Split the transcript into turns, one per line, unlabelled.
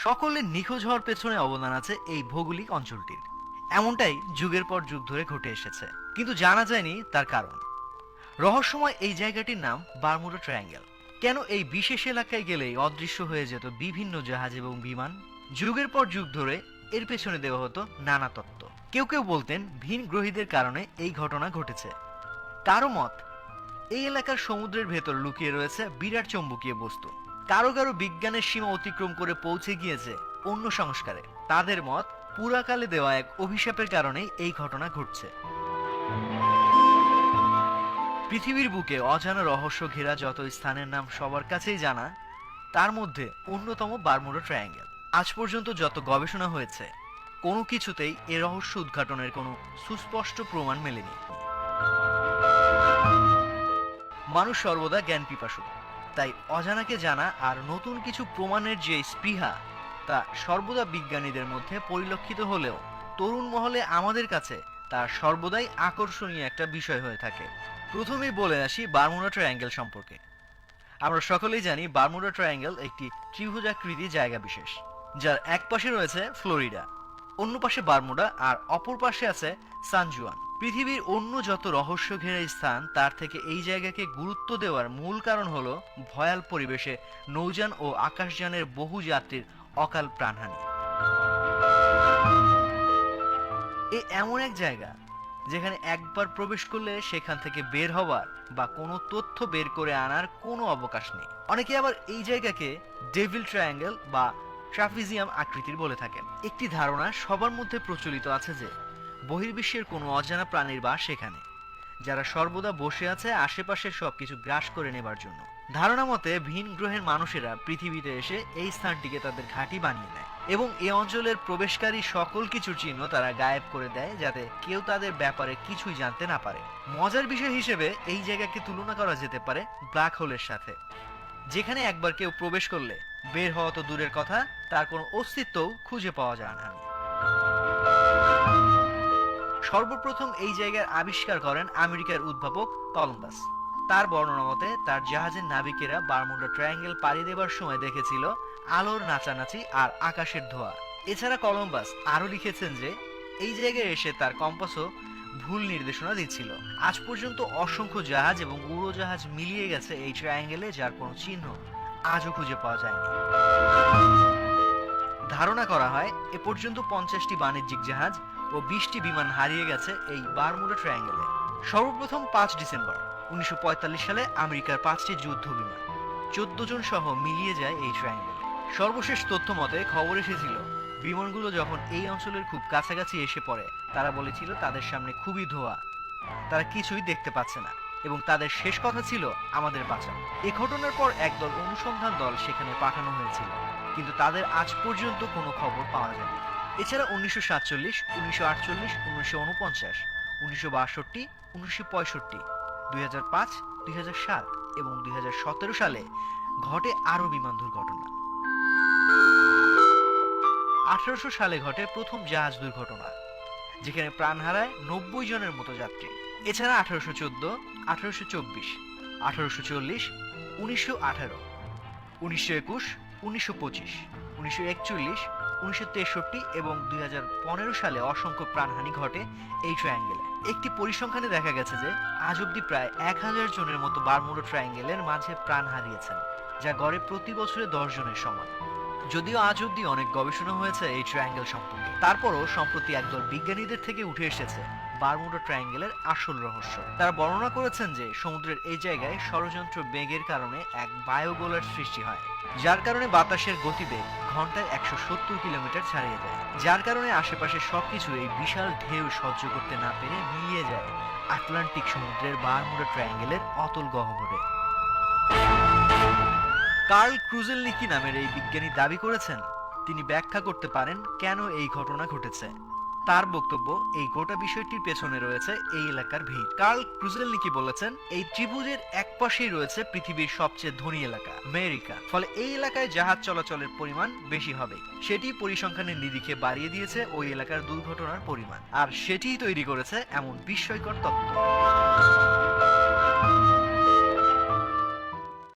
সকলের নিখোঁজ হওয়ার পেছনে অবদান আছে এই ভৌগোলিক অঞ্চলটির। এমনটাই যুগের পর যুগ ধরে ঘটে এসেছে, কিন্তু জানা যায়নি তার কারণ। রহস্যময় এই জায়গাটির নাম বারমুডা ট্রায়াঙ্গেল। কেন এই বিশেষ এলাকায় গেলেই অদৃশ্য হয়ে যেত বিভিন্ন জাহাজ এবং বিমান? যুগের পর যুগ ধরে এর পেছনে দেওয়া হতো নানা তত্ত্ব। কেউ কেউ বলতেন ভিন গ্রহীদের কারণে এই ঘটনা ঘটেছে। কারো মত এই এলাকার সমুদ্রের ভেতর লুকিয়ে রয়েছে বিরাট চৌম্বকীয় বস্তু। কারো কারো বিজ্ঞানের সীমা অতিক্রম করে পৌঁছে গিয়েছে অন্য সংস্কারে। তাদের মত পুরাকালে দেওয়া এক অভিশাপের কারণেই এই ঘটনা ঘটছে। পৃথিবীর বুকে অজানা রহস্য ঘেরা যত স্থানের নাম সবার কাছেই জানা, তার মধ্যে অন্যতম বারমুডা ট্রায়াঙ্গেল। আজ পর্যন্ত যত গবেষণা হয়েছে, কোনো কিছুতেই এ রহস্য উদ্ঘাটনের কোনো সুস্পষ্ট প্রমাণ মেলেনি। মানুষ সর্বদা জ্ঞান পিপাসু, তাই অজানাকে জানা আর নতুন কিছু প্রমাণের যে স্পৃহা, তা সর্বদা বিজ্ঞানীদের মধ্যে পরিলক্ষিত হলেও তরুণ মহলে আমাদের কাছে তা সর্বদাই আকর্ষণীয় একটা বিষয় হয়ে থাকে। প্রথমেই বলে আসি বারমুডা ট্রায়াঙ্গেল সম্পর্কে। আমরা সকলেই জানি বারমুডা ট্রায়াঙ্গেল একটি ত্রিভুজাকৃতি জায়গা বিশেষ, যার এক পাশে রয়েছে ফ্লোরিডা, অন্য পাশে বারমুডা, আর অপর পাশে আছে সান জুয়ান। পৃথিবীর অন্য যত রহস্য ঘেরা স্থান, তার থেকে এই জায়গাকে গুরুত্ব দেওয়ার মূল কারণ হলো ভয়াল পরিবেশে নৌযান ও আকাশযানের বহু যাত্রীর অকাল প্রাণহানি। এমন এক জায়গা যেখানে একবার প্রবেশ করলে সেখান থেকে বের হওয়ার বা কোনো তথ্য বের করে আনার কোনো অবকাশ নেই। অনেকে আবার এই জায়গাকে ডেভিল ট্রায়াঙ্গেল বা ট্রাপিজিয়াম আকৃতির বলে থাকেন। একটি ধারণা সবার মধ্যে প্রচলিত আছে যে বহির্বিশ্বের কোনো অজানা প্রাণীর বাস সেখানে, যারা সর্বদা বসে আছে আশেপাশের সবকিছু গ্রাস করে নেবার জন্য। ধারণা মতে ভিন গ্রহের মানুষেরা পৃথিবীতে এসে এই স্থানটিকে তাদের ঘাঁটি বানিয়ে নেয় এবং এই অঞ্চলের প্রবেশকারী সকল কিছুর চিহ্ন তারা গায়েব করে দেয়, যাতে কেউ তাদের ব্যাপারে কিছুই জানতে না পারে। মজার বিষয় হিসেবে এই জায়গাকে তুলনা করা যেতে পারে ব্ল্যাক হোলের সাথে, যেখানে একবার কেউ প্রবেশ করলে বের হওয়া তো দূরের কথা, তার কোনো অস্তিত্বও খুঁজে পাওয়া যায় না। সর্বপ্রথম এই জায়গার আবিষ্কার করেন আমেরিকার উদ্ভাবক কলম্বাস। তার বর্ণনা মতে তার জাহাজের নাবিকেরা বারমুডা ট্রায়াঙ্গেল পাড়ি দেবার সময় দেখেছিল আলোর নাচানাচি আর আকাশের ধোঁয়া। এছাড়া কলম্বাস আরও লিখেছেন যে এই জায়গায় এসে তার কম্পাসও ভুল নির্দেশনা দিচ্ছিল। আজ পর্যন্ত অসংখ্য জাহাজ এবং উড়োজাহাজ মিলিয়ে গেছে এই ট্রায়াঙ্গেলে, যার কোনো চিহ্ন আজও খুঁজে পাওয়া যায়নি। ধারণা করা হয় এ পর্যন্ত 50টি বাণিজ্যিক জাহাজ ও 20টি বিমান হারিয়ে গেছে এই বারমুডা ট্রায়াঙ্গেলে। সর্বপ্রথম 5 ডিসেম্বর 1945 সালে আমেরিকার 5টি যুদ্ধ বিমান 14 জন সহ মিলিয়ে যায় এই ট্রায়াঙ্গেলে। সর্বশেষ তথ্য মতে খবর এসেছিল বিমানগুলো যখন এই অঞ্চলের খুব কাছাকাছি এসে পড়ে, তারা বলেছিল তাদের সামনে খুবই ধোঁয়া, তারা কিছুই দেখতে পাচ্ছে না এবং তাদের শেষ কথা ছিল আমাদের বাঁচাও। এ ঘটনার পর একদল অনুসন্ধান দল সেখানে পাঠানো হয়েছিল, কিন্তু তাদের আজ পর্যন্ত কোনো খবর পাওয়া যায়নি। এছাড়া 1947, 1948, 1949, 1962, 1965, 2005, 2007 এবং 2017 সালে ঘটে আরও বিমান দুর্ঘটনা। 1800 সালে ঘটে প্রথম জাহাজ দুর্ঘটনা, যেখানে প্রাণ হারায় 90 জনের মতো যাত্রী। এছাড়া 1814, 1824, 1840, 1918, 1921, 1925, 1941, 1963 এবং 2015 সালে অসংখ্য প্রাণহানি ঘটে এই ট্রায়াঙ্গেলে। একটি পরিসংখ্যানে দেখা গেছে যে আজ অব্দি প্রায় 1000 জনের মতো বারমুডা ট্রায়াঙ্গেলের মাঝে প্রাণ হারিয়েছেন, যা গড়ে প্রতি বছরে 10 জনের সমান। যদিও আজ অব্দি অনেক গবেষণা হয়েছে এই ট্রায়াঙ্গেল সম্পর্কে, তারপরও সম্প্রতি একদল বিজ্ঞানীদের থেকে উঠে এসেছে বারমুডা ট্রায়াঙ্গেলের আসল রহস্য। তারা বর্ণনা করেছেন যে সমুদ্রের এই জায়গায় ষড়যন্ত্র বেগের কারণে এক বায়ুগোলার সৃষ্টি হয়, যার কারণে বাতাসের গতিবেগ ঘন্টায় 170 কিলোমিটার ছাড়িয়ে যায়, যার কারণে আশেপাশে সবকিছু এই বিশাল ঢেউ সহ্য করতে না পেরে মিলিয়ে যায় আটলান্টিক সমুদ্রের বারমুডা ট্রায়াঙ্গেলের অতল গহ্বরে। কার্ল ক্রুজেলনিকি নামের এই বিজ্ঞানী দাবি করেছেন তিনি ব্যাখ্যা করতে পারেন কেন এই ঘটনা ঘটেছে। তার বক্তব্য এই গোটা বিষয়টির পেছনে রয়েছে এই এলাকার ভিড়। কার্ল ক্রুজেলনিকি বলেছেন এই ত্রিভুজের এক পাশেই রয়েছে পৃথিবীর সবচেয়ে ধনী এলাকা আমেরিকা, ফলে এই এলাকায় জাহাজ চলাচলের পরিমাণ বেশি হবে। সেটি পরিসংখ্যানের নিরিখে বাড়িয়ে দিয়েছে ওই এলাকার দুর্ঘটনার পরিমাণ, আর সেটিই তৈরি করেছে এমন বিস্ময়কর তত্ত্ব।